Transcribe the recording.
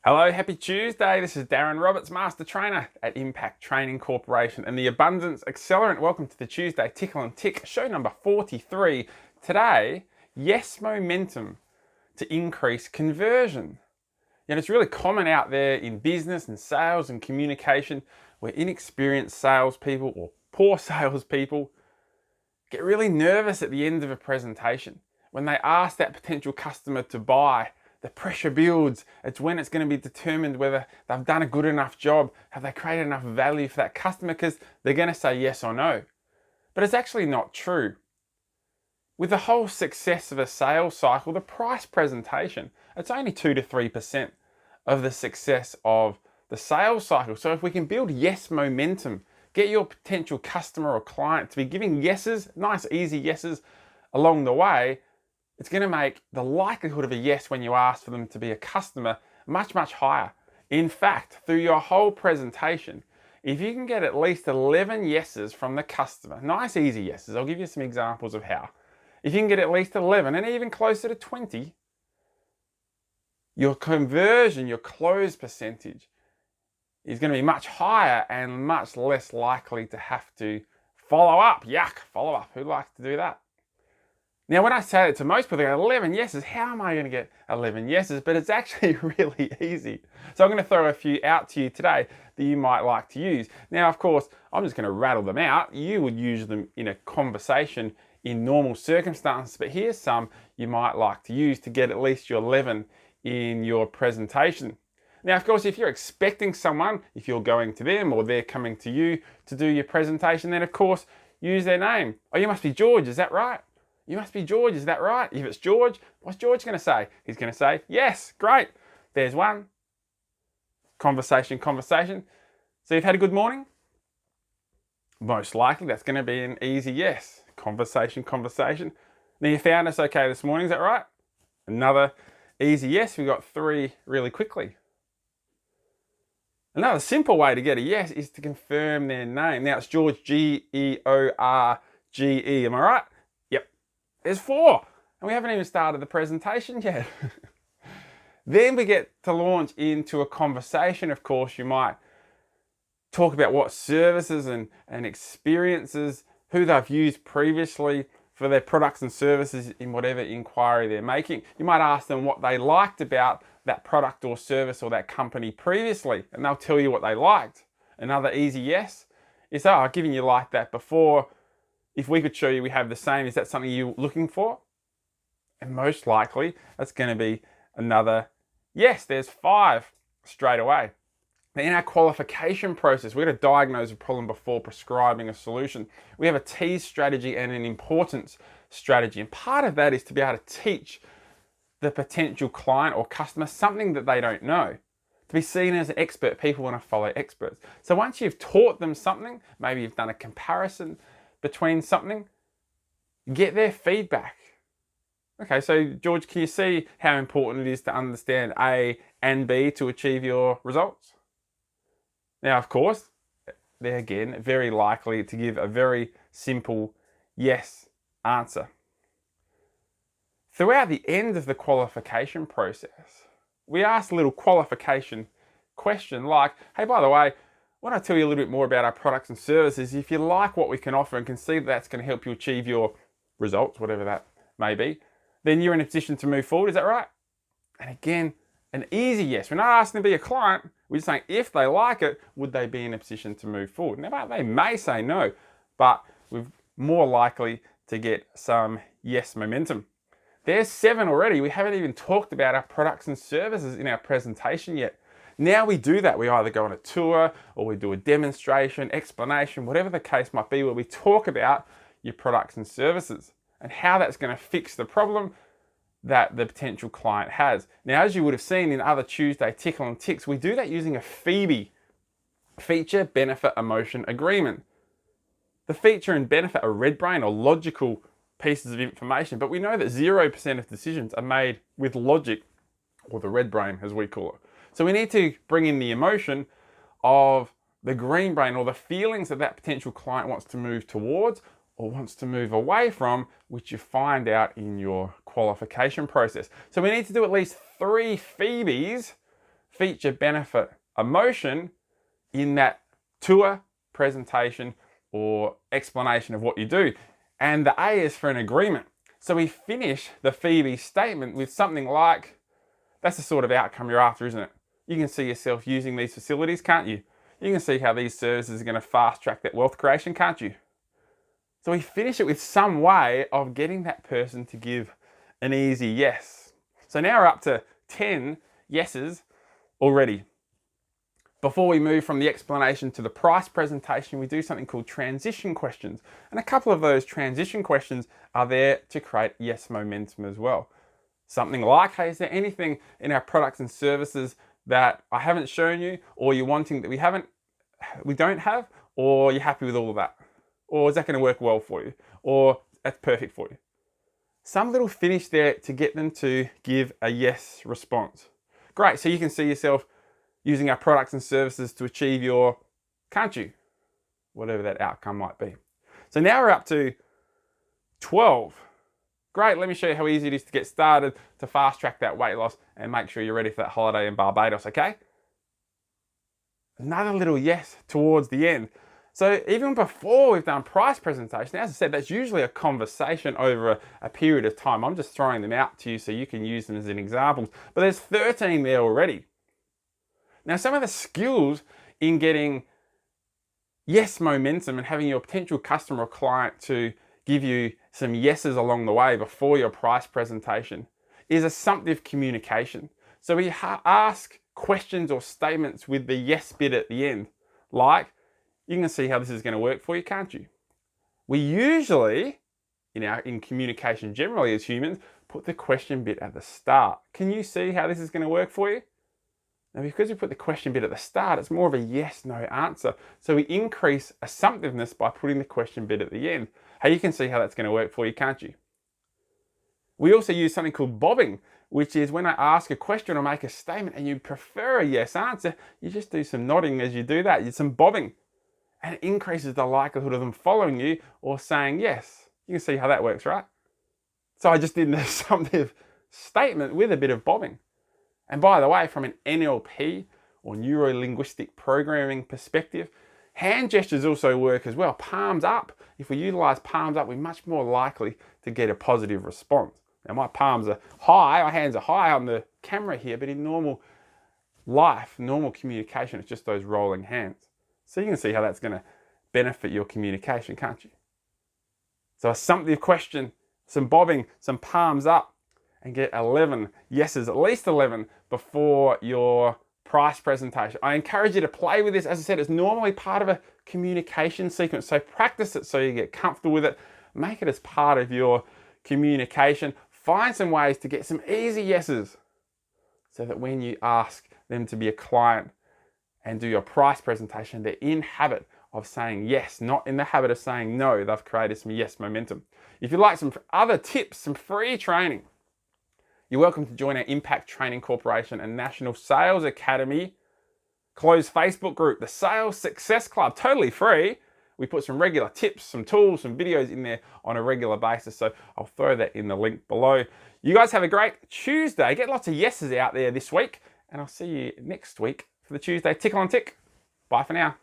Hello, happy Tuesday. This is Darren Roberts, Master Trainer at Impact Training Corporation and the Abundance Accelerant. Welcome to the Tuesday Tickle and Tick, show number 43. Today, yes momentum to increase conversion. It's really common out there in business and sales and communication where inexperienced salespeople or poor salespeople get really nervous at the end of a presentation. When they ask that potential customer to buy, the pressure builds. It's when it's going to be determined whether they've done a good enough job, have they created enough value for that customer, because they're going to say yes or no. But it's actually not true. With the whole success of a sales cycle, the price presentation, it's only 2 to 3% of the success of the sales cycle. So if we can build yes momentum, get your potential customer or client to be giving yeses, nice easy yeses along the way, it's going to make the likelihood of a yes when you ask for them to be a customer much, much higher. In fact, through your whole presentation, if you can get at least 11 yeses from the customer, nice easy yeses, I'll give you some examples of how. If you can get at least 11 and even closer to 20, your conversion, your close percentage is going to be much higher and much less likely to have to follow up. Yuck, follow up. Who likes to do that? Now, when I say it to most people, they go, 11 yeses, how am I going to get 11 yeses? But it's actually really easy. So I'm going to throw a few out to you today that you might like to use. Now, of course, I'm just going to rattle them out. You would use them in a conversation in normal circumstances, but here's some you might like to use to get at least your 11 in your presentation. Now, of course, if you're expecting someone, if you're going to them or they're coming to you to do your presentation, then of course, use their name. Oh, you must be George, is that right? You must be George, is that right? If it's George, what's George going to say? He's going to say, yes, great. There's one. Conversation. So you've had a good morning? Most likely that's going to be an easy yes. Conversation. Now you found us okay this morning, is that right? Another easy yes. We got 3 really quickly. Another simple way to get a yes is to confirm their name. Now it's George, George. Am I right? Yep. There's 4. And we haven't even started the presentation yet. Then we get to launch into a conversation. Of course, you might talk about what services and experiences, who they've used previously for their products and services in whatever inquiry they're making. You might ask them what they liked about that product or service or that company previously, and they'll tell you what they liked. Another easy yes is, oh, I've given you like that before. If we could show you we have the same, is that something you're looking for? And most likely, that's going to be another yes. There's 5 straight away. Now, in our qualification process, we're going to diagnose a problem before prescribing a solution. We have a tease strategy and an importance strategy. And part of that is to be able to teach the potential client or customer something that they don't know. To be seen as an expert, people want to follow experts. So once you've taught them something, maybe you've done a comparison between something, get their feedback. Okay, so George, can you see how important it is to understand A and B to achieve your results? Now, of course, they're again very likely to give a very simple yes answer. Throughout the end of the qualification process, we ask a little qualification question like, hey, by the way, when I tell you a little bit more about our products and services, if you like what we can offer and can see that that's going to help you achieve your results, whatever that may be, then you're in a position to move forward. Is that right? And again, an easy yes. We're not asking to be a client. We're just saying if they like it, would they be in a position to move forward? Now, they may say no, but we're more likely to get some yes momentum. There's 7 already. We haven't even talked about our products and services in our presentation yet. Now we do that. We either go on a tour or we do a demonstration, explanation, whatever the case might be, where we talk about your products and services and how that's going to fix the problem that the potential client has. Now, as you would have seen in other Tuesday Tickle and Ticks, we do that using a FEBE, Feature, Benefit, Emotion, Agreement. The feature and benefit are red brain or logical pieces of information, but we know that 0% of decisions are made with logic, or the red brain as we call it. So we need to bring in the emotion of the green brain, or the feelings that that potential client wants to move towards or wants to move away from, which you find out in your qualification process. So we need to do at least 3 FEBEs, feature, benefit, emotion in that tour, presentation, or explanation of what you do. And the A is for an agreement. So we finish the Phoebe statement with something like, that's the sort of outcome you're after, isn't it? You can see yourself using these facilities, can't you? You can see how these services are going to fast track that wealth creation, can't you? So we finish it with some way of getting that person to give an easy yes. So now we're up to 10 yeses already. Before we move from the explanation to the price presentation, we do something called transition questions. And a couple of those transition questions are there to create yes momentum as well. Something like, hey, is there anything in our products and services that I haven't shown you, or you're wanting that we don't have, or you're happy with all of that? Or is that going to work well for you? Or that's perfect for you. Some little finish there to get them to give a yes response. Great, so you can see yourself using our products and services to achieve your, can't you? Whatever that outcome might be. So now we're up to 12. Great, let me show you how easy it is to get started to fast track that weight loss and make sure you're ready for that holiday in Barbados, okay? Another little yes towards the end. So even before we've done price presentation, as I said, that's usually a conversation over a period of time. I'm just throwing them out to you so you can use them as an example. But there's 13 there already. Now, some of the skills in getting yes momentum and having your potential customer or client to give you some yeses along the way before your price presentation is assumptive communication. So we ask questions or statements with the yes bit at the end, like, you can see how this is going to work for you, can't you? We usually, in communication generally as humans, put the question bit at the start. Can you see how this is going to work for you? Now, because we put the question bit at the start, it's more of a yes-no answer. So we increase assumptiveness by putting the question bit at the end. Hey, you can see how that's going to work for you, can't you? We also use something called bobbing, which is when I ask a question or make a statement and you prefer a yes answer, you just do some nodding as you do that. You do some bobbing. And it increases the likelihood of them following you or saying yes. You can see how that works, right? So I just did an assumptive statement with a bit of bobbing. And by the way, from an NLP or neuro-linguistic programming perspective, hand gestures also work as well. Palms up. If we utilize palms up, we're much more likely to get a positive response. Now my palms are high, my hands are high on the camera here, but in normal life, normal communication, it's just those rolling hands. So you can see how that's going to benefit your communication, can't you? So assumptive question, some bobbing, some palms up, and get 11 yeses, at least 11, before your price presentation. I encourage you to play with this. As I said, it's normally part of a communication sequence. So practice it so you get comfortable with it. Make it as part of your communication. Find some ways to get some easy yeses so that when you ask them to be a client and do your price presentation, they're in habit of saying yes, not in the habit of saying no. They've created some yes momentum. If you'd like some other tips, some free training, you're welcome to join our Impact Training Corporation and National Sales Academy closed Facebook group, the Sales Success Club, totally free. We put some regular tips, some tools, some videos in there on a regular basis. So I'll throw that in the link below. You guys have a great Tuesday. Get lots of yeses out there this week. And I'll see you next week for the Tuesday Tickle and Tick. Bye for now.